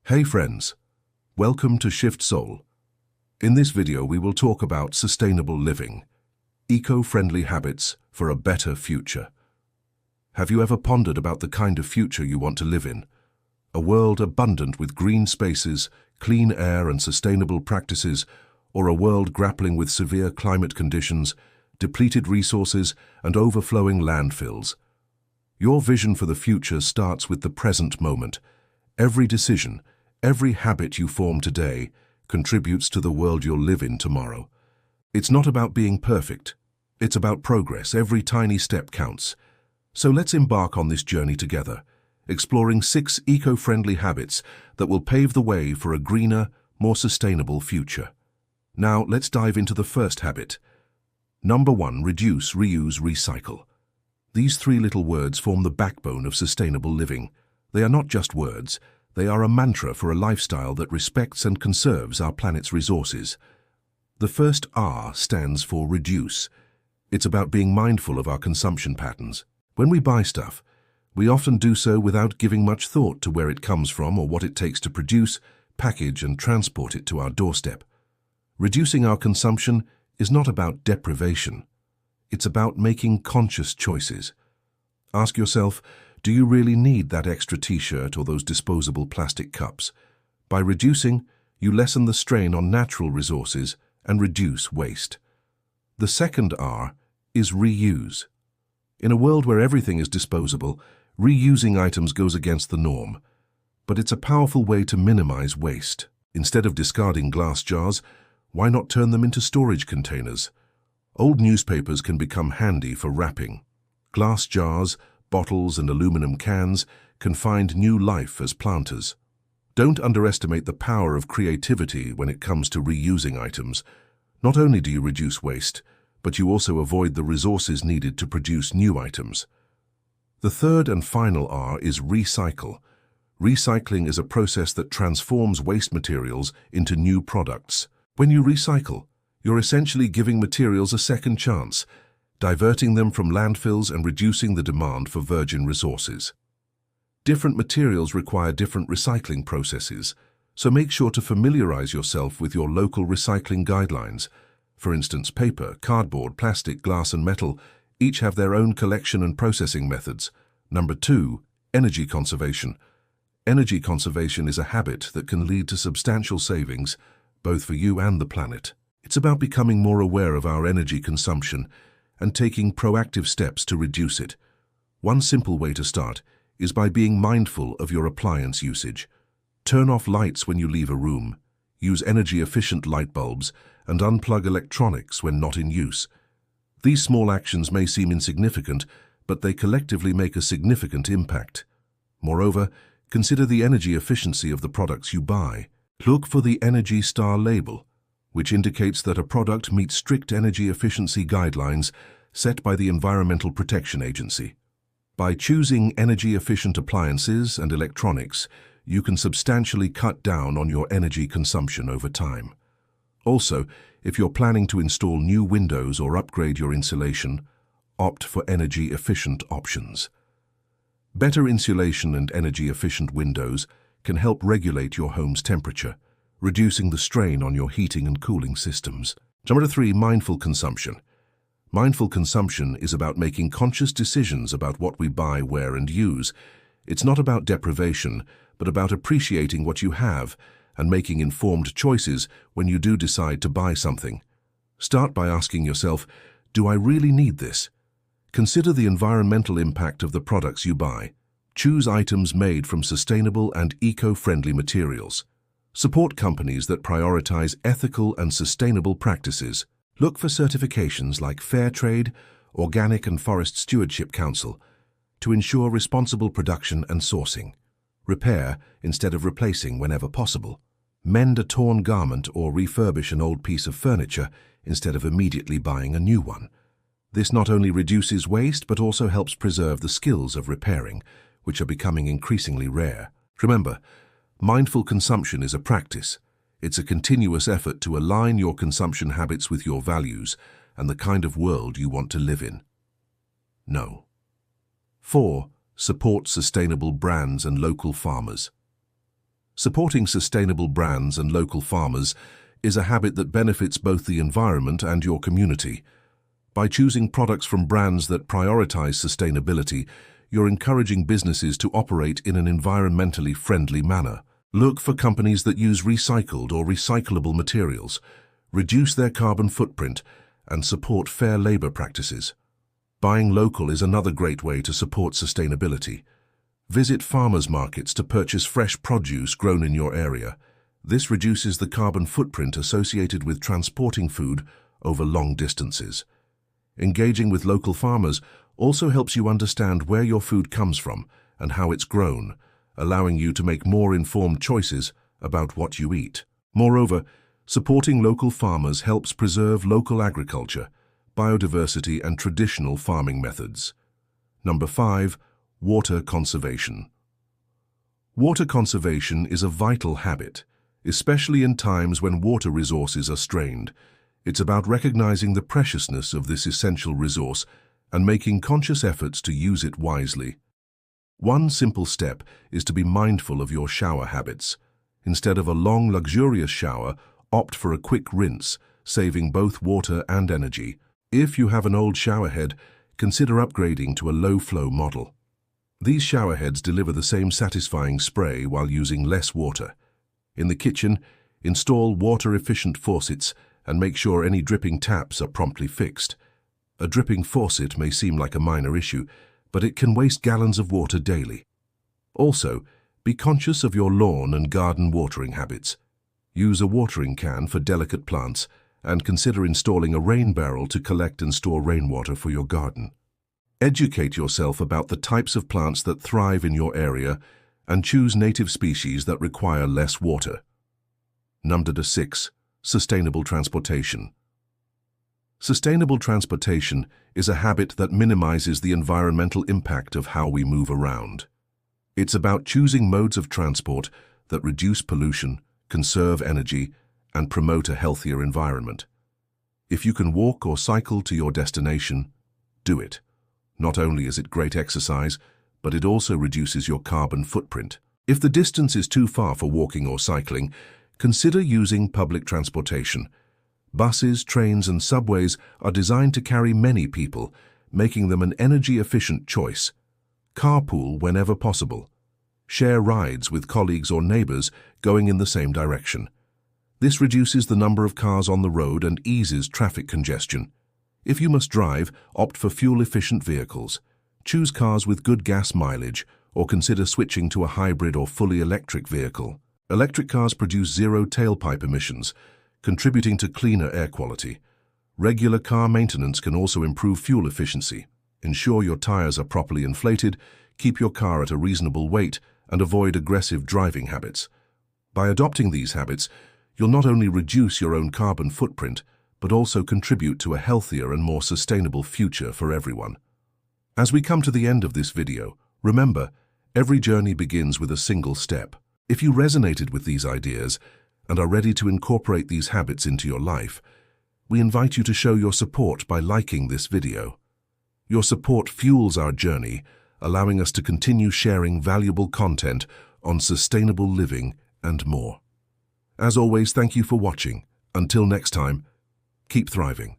Hey friends, welcome to Shift Soul. In this video we will talk about sustainable living, eco-friendly habits for a better future. Have you ever pondered about the kind of future you want to live in? A world abundant with green spaces, clean air and sustainable practices, or a world grappling with severe climate conditions, depleted resources and overflowing landfills? Your vision for the future starts with the present moment. Every decision, every habit you form today contributes to the world you'll live in tomorrow. It's not about being perfect. It's about progress. Every tiny step counts. So let's embark on this journey together, exploring 6 eco-friendly habits that will pave the way for a greener, more sustainable future. Now, let's dive into the first habit. Number 1, reduce, reuse, recycle. These 3 little words form the backbone of sustainable living. They are not just words. They are a mantra for a lifestyle that respects and conserves our planet's resources. The first R stands for reduce. It's about being mindful of our consumption patterns. When we buy stuff, we often do so without giving much thought to where it comes from or what it takes to produce, package, and transport it to our doorstep. Reducing our consumption is not about deprivation. It's about making conscious choices. Ask yourself, do you really need that extra t-shirt or those disposable plastic cups? By reducing, you lessen the strain on natural resources and reduce waste. The second R is reuse. In a world where everything is disposable, reusing items goes against the norm. But it's a powerful way to minimize waste. Instead of discarding glass jars, why not turn them into storage containers? Old newspapers can become handy for wrapping. Glass jars, bottles and aluminum cans can find new life as planters. Don't underestimate the power of creativity when it comes to reusing items. Not only do you reduce waste, but you also avoid the resources needed to produce new items. The third and final R is recycle. Recycling is a process that transforms waste materials into new products. When you recycle, you're essentially giving materials a second chance, diverting them from landfills and reducing the demand for virgin resources. Different materials require different recycling processes, so make sure to familiarize yourself with your local recycling guidelines. For instance, paper, cardboard, plastic, glass and metal each have their own collection and processing methods. Number 2, energy conservation. Energy conservation is a habit that can lead to substantial savings, both for you and the planet. It's about becoming more aware of our energy consumption and taking proactive steps to reduce it. One simple way to start is by being mindful of your appliance usage. Turn off lights when you leave a room, use energy-efficient light bulbs, and unplug electronics when not in use. These small actions may seem insignificant, but they collectively make a significant impact. Moreover, consider the energy efficiency of the products you buy. Look for the Energy Star label, which indicates that a product meets strict energy efficiency guidelines set by the Environmental Protection Agency. By choosing energy-efficient appliances and electronics, you can substantially cut down on your energy consumption over time. Also, if you're planning to install new windows or upgrade your insulation, opt for energy-efficient options. Better insulation and energy-efficient windows can help regulate your home's temperature, reducing the strain on your heating and cooling systems. Number 3, mindful consumption. Mindful consumption is about making conscious decisions about what we buy, wear, and use. It's not about deprivation, but about appreciating what you have and making informed choices when you do decide to buy something. Start by asking yourself, do I really need this? Consider the environmental impact of the products you buy. Choose items made from sustainable and eco-friendly materials. Support companies that prioritize ethical and sustainable practices. Look for certifications like Fair Trade, Organic and Forest Stewardship Council to ensure responsible production and sourcing. Repair instead of replacing whenever possible. Mend a torn garment or refurbish an old piece of furniture instead of immediately buying a new one. This not only reduces waste but also helps preserve the skills of repairing, which are becoming increasingly rare. Remember, mindful consumption is a practice. It's a continuous effort to align your consumption habits with your values and the kind of world you want to live in. No. 4. Support sustainable brands and local farmers. Supporting sustainable brands and local farmers is a habit that benefits both the environment and your community. By choosing products from brands that prioritize sustainability, you're encouraging businesses to operate in an environmentally friendly manner. Look for companies that use recycled or recyclable materials, reduce their carbon footprint, and support fair labor practices. Buying local is another great way to support sustainability. Visit farmers' markets to purchase fresh produce grown in your area. This reduces the carbon footprint associated with transporting food over long distances. Engaging with local farmers also helps you understand where your food comes from and how it's grown, allowing you to make more informed choices about what you eat. Moreover, supporting local farmers helps preserve local agriculture, biodiversity, and traditional farming methods. Number 5. Water conservation. Water conservation is a vital habit, especially in times when water resources are strained. It's about recognizing the preciousness of this essential resource and making conscious efforts to use it wisely. One simple step is to be mindful of your shower habits. Instead of a long, luxurious shower, opt for a quick rinse, saving both water and energy. If you have an old showerhead, consider upgrading to a low-flow model. These showerheads deliver the same satisfying spray while using less water. In the kitchen, install water-efficient faucets and make sure any dripping taps are promptly fixed. A dripping faucet may seem like a minor issue, but it can waste gallons of water daily. Also, be conscious of your lawn and garden watering habits. Use a watering can for delicate plants and consider installing a rain barrel to collect and store rainwater for your garden. Educate yourself about the types of plants that thrive in your area and choose native species that require less water. Number 6. Sustainable transportation. Sustainable transportation is a habit that minimizes the environmental impact of how we move around. It's about choosing modes of transport that reduce pollution, conserve energy, and promote a healthier environment. If you can walk or cycle to your destination, do it. Not only is it great exercise, but it also reduces your carbon footprint. If the distance is too far for walking or cycling, consider using public transportation. Buses, trains, and subways are designed to carry many people, making them an energy-efficient choice. Carpool whenever possible. Share rides with colleagues or neighbors going in the same direction. This reduces the number of cars on the road and eases traffic congestion. If you must drive, opt for fuel-efficient vehicles. Choose cars with good gas mileage or consider switching to a hybrid or fully electric vehicle. Electric cars produce zero tailpipe emissions, contributing to cleaner air quality. Regular car maintenance can also improve fuel efficiency. Ensure your tires are properly inflated, keep your car at a reasonable weight, and avoid aggressive driving habits. By adopting these habits, you'll not only reduce your own carbon footprint, but also contribute to a healthier and more sustainable future for everyone. As we come to the end of this video, remember, every journey begins with a single step. If you resonated with these ideas and are ready to incorporate these habits into your life, we invite you to show your support by liking this video. Your support fuels our journey, allowing us to continue sharing valuable content on sustainable living and more. As always, thank you for watching. Until next time, keep thriving.